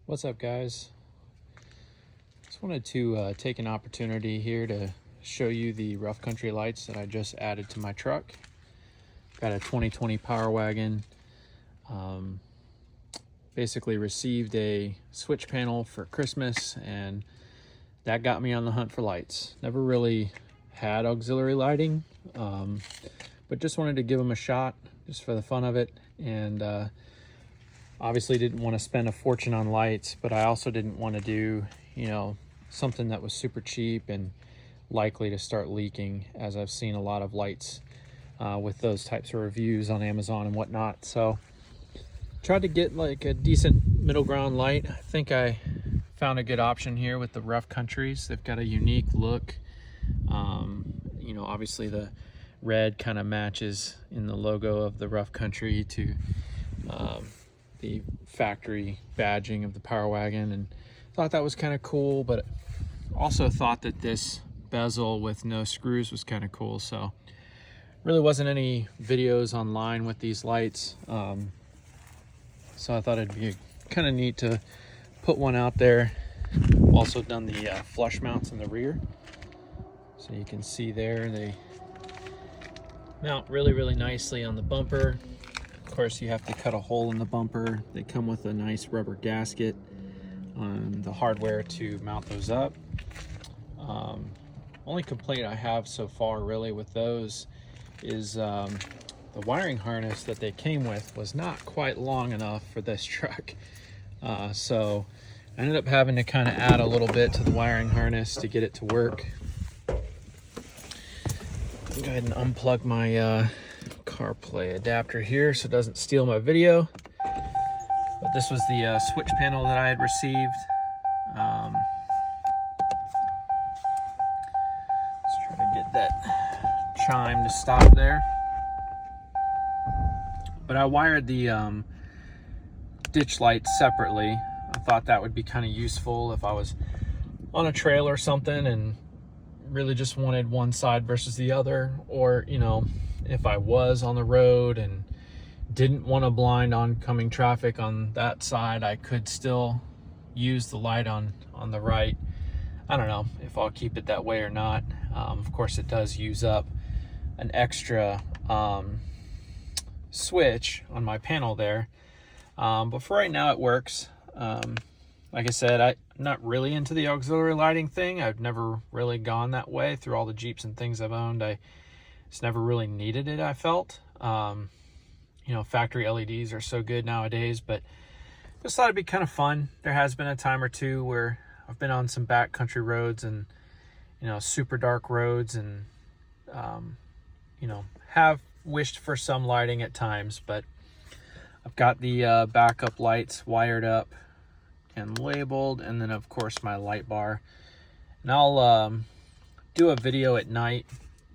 What's up, guys? Just wanted to take an opportunity here to show you the rough country lights that I just added to my truck. Got a 2020 Power Wagon. Basically received a switch panel for Christmas, and that got me on the hunt for lights. Never really had auxiliary lighting, but just wanted to give them a shot just for the fun of it. And obviously didn't want to spend a fortune on lights, but I also didn't want to do, something that was super cheap and likely to start leaking, as I've seen a lot of lights with those types of reviews on Amazon and whatnot. So tried to get like a decent middle ground light. I think I found a good option here with the Rough Countries. They've got a unique look. Obviously the red kind of matches in the logo of the Rough Country to the factory badging of the Power Wagon, and thought that was kind of cool, but also thought that this bezel with no screws was kind of cool. So really wasn't any videos online with these lights, so I thought it'd be kind of neat to put one out there. Also done the flush mounts in the rear, so you can see there they mount really nicely on the bumper. Of course, you have to cut a hole in the bumper. They come with a nice rubber gasket on the hardware to mount those up. Only complaint I have so far really with those is the wiring harness that they came with was not quite long enough for this truck. So I ended up having to kind of add a little bit to the wiring harness to get it to work. Go ahead and unplug my CarPlay adapter here so it doesn't steal my video. But this was the switch panel that I had received. Let's try to get that chime to stop there. But I wired the ditch lights separately. I thought that would be kind of useful if I was on a trail or something and really just wanted one side versus the other, or if I was on the road and didn't want to blind oncoming traffic on that side, I could still use the light on the right. I don't know if I'll keep it that way or not. Of course, it does use up an extra switch on my panel there, but for right now it works. Like I said, I'm not really into the auxiliary lighting thing. I've never really gone that way through all the Jeeps and things I've owned. I just never really needed it, I felt. Factory LEDs are so good nowadays, but just thought it'd be kind of fun. There has been a time or two where I've been on some backcountry roads and, super dark roads, and, have wished for some lighting at times, but I've got the backup lights wired up and labeled, and then of course my light bar. And I'll do a video at night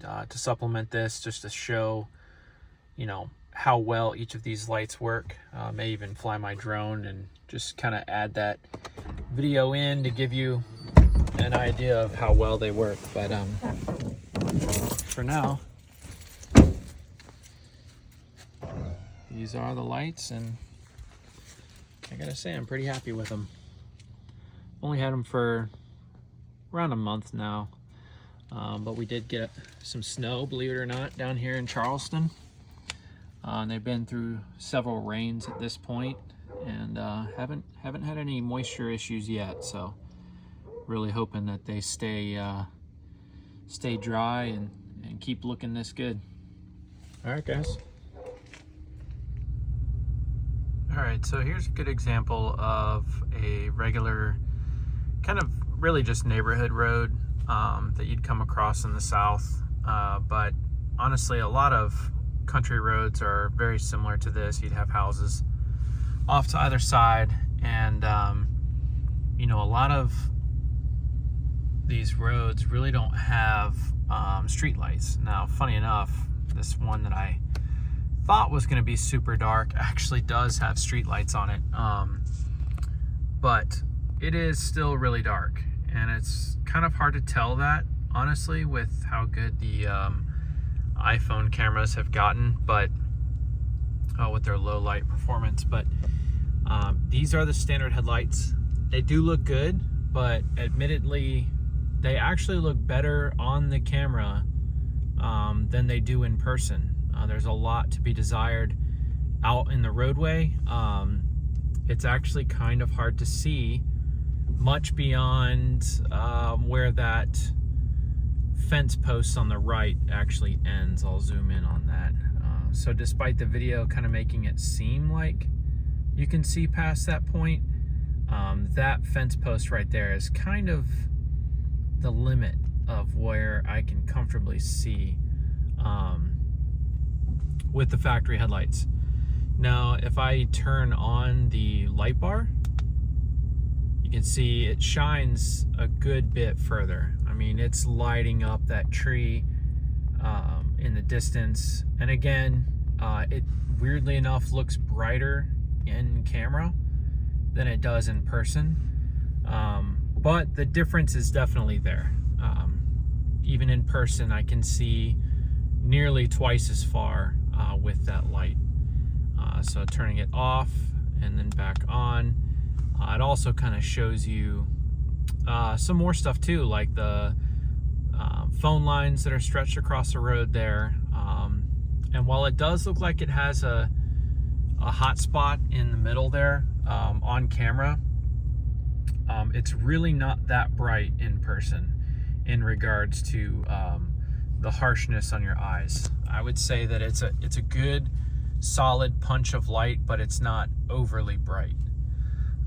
to supplement this, just to show how well each of these lights work. May even fly my drone and just kind of add that video in to give you an idea of how well they work. But for now, these are the lights, and I gotta say I'm pretty happy with them. Only had them for around a month now, but we did get some snow, believe it or not, down here in Charleston. And they've been through several rains at this point, and haven't had any moisture issues yet. So really hoping that they stay dry and keep looking this good. All right, guys. All right, so here's a good example of a regular kind of really just neighborhood road that you'd come across in the South. But honestly, a lot of country roads are very similar to this. You'd have houses off to either side, and a lot of these roads really don't have street lights. Now, funny enough, this one that I thought was going to be super dark actually does have street lights on it, but it is still really dark, and it's kind of hard to tell that, honestly, with how good the iPhone cameras have gotten, but with their low light performance. But these are the standard headlights they do look good, but admittedly, they actually look better on the camera than they do in person. There's a lot to be desired out in the roadway. It's actually kind of hard to see much beyond where that fence post on the right actually ends. I'll zoom in on that. So despite the video kind of making it seem like you can see past that point, that fence post right there is kind of the limit of where I can comfortably see with the factory headlights. Now, if I turn on the light bar, you can see it shines a good bit further. I mean, it's lighting up that tree in the distance. And again, it weirdly enough looks brighter in camera than it does in person. But the difference is definitely there. Even in person, I can see nearly twice as far with that light. So turning it off and then back on, it also kind of shows you some more stuff too, like the phone lines that are stretched across the road there. And while it does look like it has a hot spot in the middle there on camera, it's really not that bright in person in regards to the harshness on your eyes. I would say that it's a good solid punch of light, but it's not overly bright.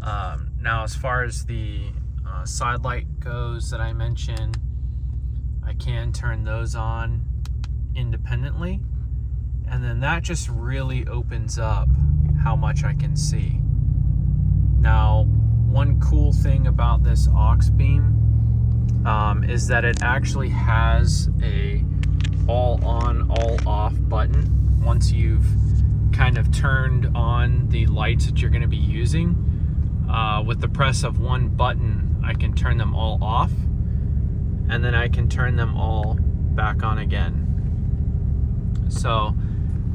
Now, as far as the side light goes that I mentioned, I can turn those on independently, and then that just really opens up how much I can see. Now, one cool thing about this AuxBeam is that it actually has a all on, all off button. Once you've kind of turned on the lights that you're going to be using, with the press of one button, I can turn them all off, and then I can turn them all back on again. So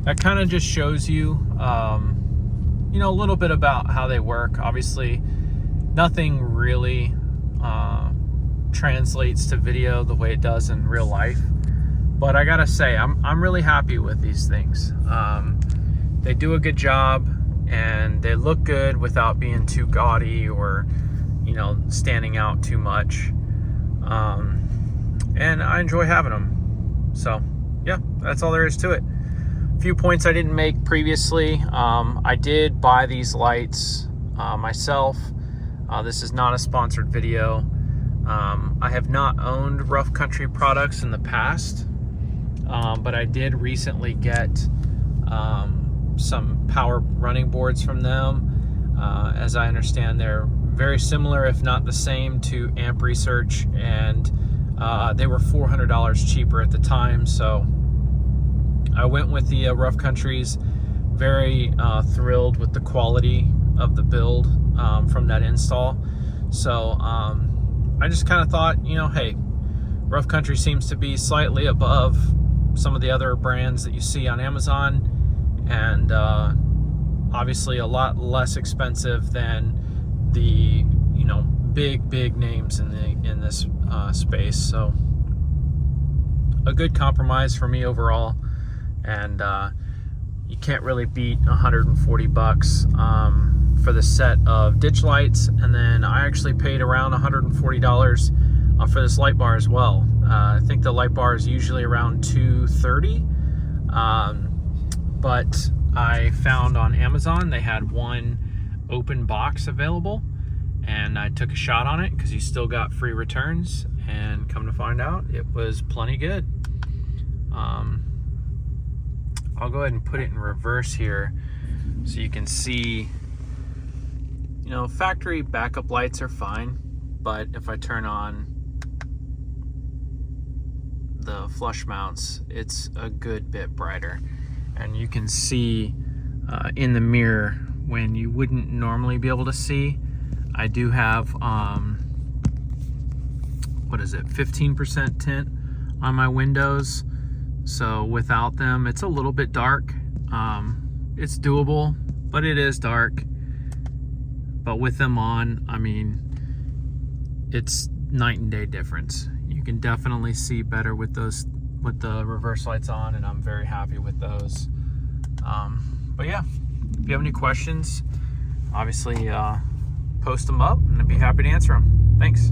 that kind of just shows you, you know, a little bit about how they work. Obviously, nothing really translates to video the way it does in real life, but I gotta say, I'm really happy with these things. They do a good job, and they look good without being too gaudy or, you know, standing out too much. And I enjoy having them. So yeah, that's all there is to it. A few points I didn't make previously. I did buy these lights myself. This is not a sponsored video. I have not owned Rough Country products in the past, but I did recently get some power running boards from them. As I understand, they're very similar, if not the same, to Amp Research, and they were $400 cheaper at the time. So I went with the Rough Countries. Very thrilled with the quality of the build from that install. So I just kind of thought, you know, hey, Rough Country seems to be slightly above some of the other brands that you see on Amazon, and obviously a lot less expensive than the, you know, big names in this space. So a good compromise for me overall, and you can't really beat 140 bucks for the set of ditch lights. And then I actually paid around $140 for this light bar as well. I think the light bar is usually around $230, but I found on Amazon they had one open box available, and I took a shot on it because you still got free returns, and come to find out it was plenty good. I'll go ahead and put it in reverse here so you can see, you know, factory backup lights are fine, but if I turn on the flush mounts, it's a good bit brighter, and you can see in the mirror when you wouldn't normally be able to see. I do have what is it, 15% tint on my windows, so without them it's a little bit dark. It's doable, but it is dark. But with them on, I mean, it's night and day difference. You can definitely see better with those, with the reverse lights on, and I'm very happy with those. But yeah, if you have any questions, obviously post them up and I'd be happy to answer them. Thanks.